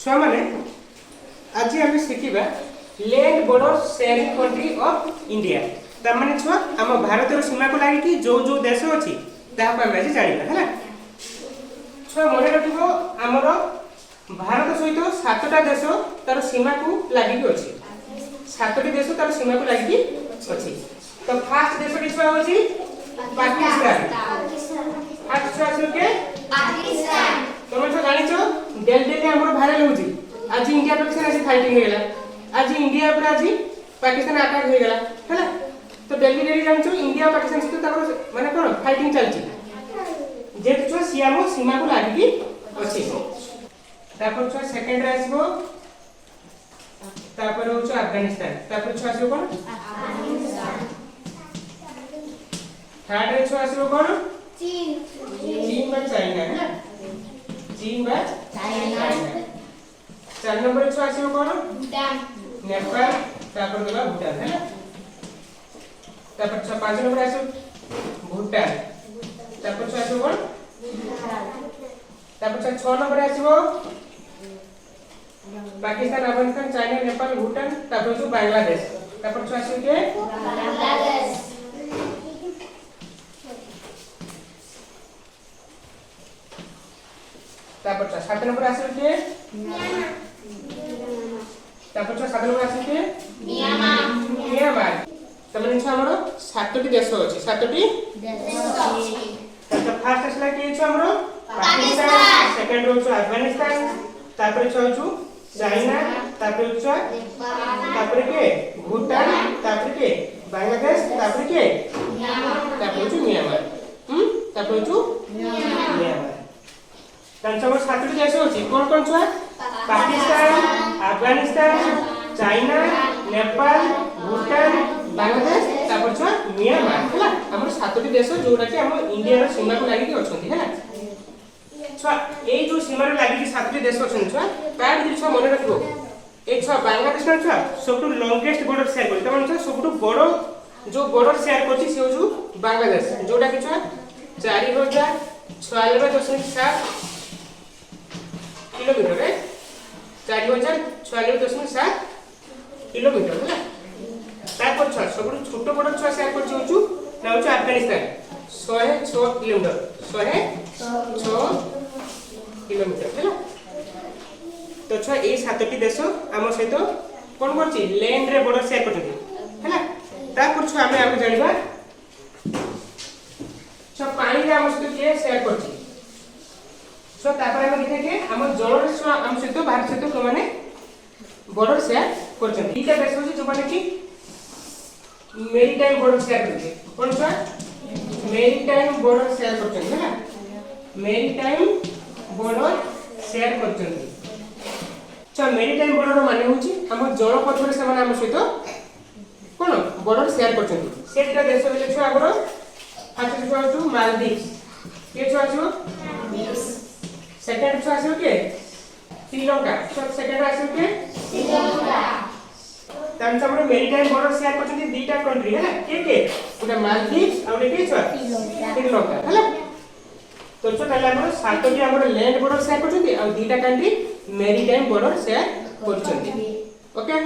छुआ माने आज आम शिखा land border sharing country of India तार माने छुआ आम भारत सीमा को लगी जो जो देश अच्छी आज जाना है छुआ मन रख आमर भारत सहित 7टा देश तार सीमा को लगिक अच्छी 7टी देश तार सीमा को लगिक अच्छी। तो फास्ट देश छुआ होची पाकिस्तान। फास्ट छुआ के पाकिस्तान तुम तो जानिछ डेली डेली हमर भाइरल होची आज इंडिया पाकिस्तान आज फाइटिंग हो गेला आज इंडिया पर आज पाकिस्तान अटैक हो गेला हैला। तो डेली डेली जानिछ इंडिया पाकिस्तान सहित तार माने कोन फाइटिंग चलची जेत छुआ सियामो सीमा को लागि अछि। तापर छुआ सेकंड रे आसीबो तापर होछ अफगानिस्तान तापर छुआ आसीबो कोन अफगानिस्तान। थर्ड रे छुआ आसीबो कोन चीन चीन बा चाइना है चीन बा चाइना। 4 नंबर छुआ आसीबो कोन भूटान नेपाल तापर गला भूटान है। तापर 5 नंबर आसीबो भूटान तापर छुआ आसीबो कोन तापर 6 नंबर आसीबो पाकिस्तान अफगानिस्तान चाइना नेपाल भूटान तापर बांग्लादेश तापर छुआ आसीबो के बांग्लादेश। तापर 7 नंबर आसीबो के म्यांमार तापर 7 नंबर आसीबो के म्यांमार। तमने छ हमरो 7टी देश अछि 7टी देश अछि। तो फर्स्ट असला के छ हमरो पाकिस्तान सेकंड रो छ अफगानिस्तान तापर छ चाइना तापर छ नेपाल तापर के भूटान तापर के बांग्लादेश तापर के म्यांमार तापर छ म्यांमार तापर छ म्यांमार। तंचमर 7टी देश अछि कोन छ पाकिस्तान अफगानिस्तान चाइना नेपाल भूटान बांग्लादेश तापर छ म्यांमार हैला। हमर 7टी देश जोडा के हम इंडिया रो सीमा को लागि अछंती हैला। छ ए जो सीमा रो लागि 7टी देश अछन छ तार दिल छ मन रखबो ए छ बांग्लादेश न छ सबटु लॉन्गेस्ट बॉर्डर शेयर करि तमन छ सबटु बडो जो बॉर्डर शेयर करछि से जो बांग्लादेश जोडा के छ 4096.7 किलोमीटर है 4096.7 किलोमीटर है। तापर छ सबटु छोटो बॉर्डर छ शेयर करछि होछु ना होछु अफगानिस्तान 106 किलोमीटर 106 किलोमीटर है। तो छ ए 7टी देश हम सहित कोन करछि लैंड रे बॉर्डर शेयर करछि हैला। तापर छ हमें आगे जानिबा छ पानी रे हम सहित के शेयर करछि सो तापर हम देखे के हम जल रे हम सहित भारत सहित को माने बॉर्डर शेयर करछन। इटा देश होछि जो माने कि मेरीटाइम बॉर्डर शेयर करछि कोन छ मेरीटाइम बॉर्डर शेयर करछन हैला। मेरीटाइम बॉर्डर शेयर करछन छ मेरीटाइम बॉर्डर माने होछि हम जल पथरे से माने हम सहित कोन बॉर्डर शेयर करछन। सेटा देश होले छ आगरो फास्ट छ मालदीव्स के छ आछो सेकंड छ आछो के श्रीलंका सब सेकंड आछो के श्रीलंका। तन हमर मेरीटाइम बॉर्डर शेयर करछन दीटा कंट्री हैला के उटा मालदीव्स और के छ श्रीलंका हैला। तो छ ताले हमर 7टी हमर लैंड बॉर्डर शेयर करछन और दीटा कंट्री मेरीटाइम बॉर्डर शेयर करछन ओके।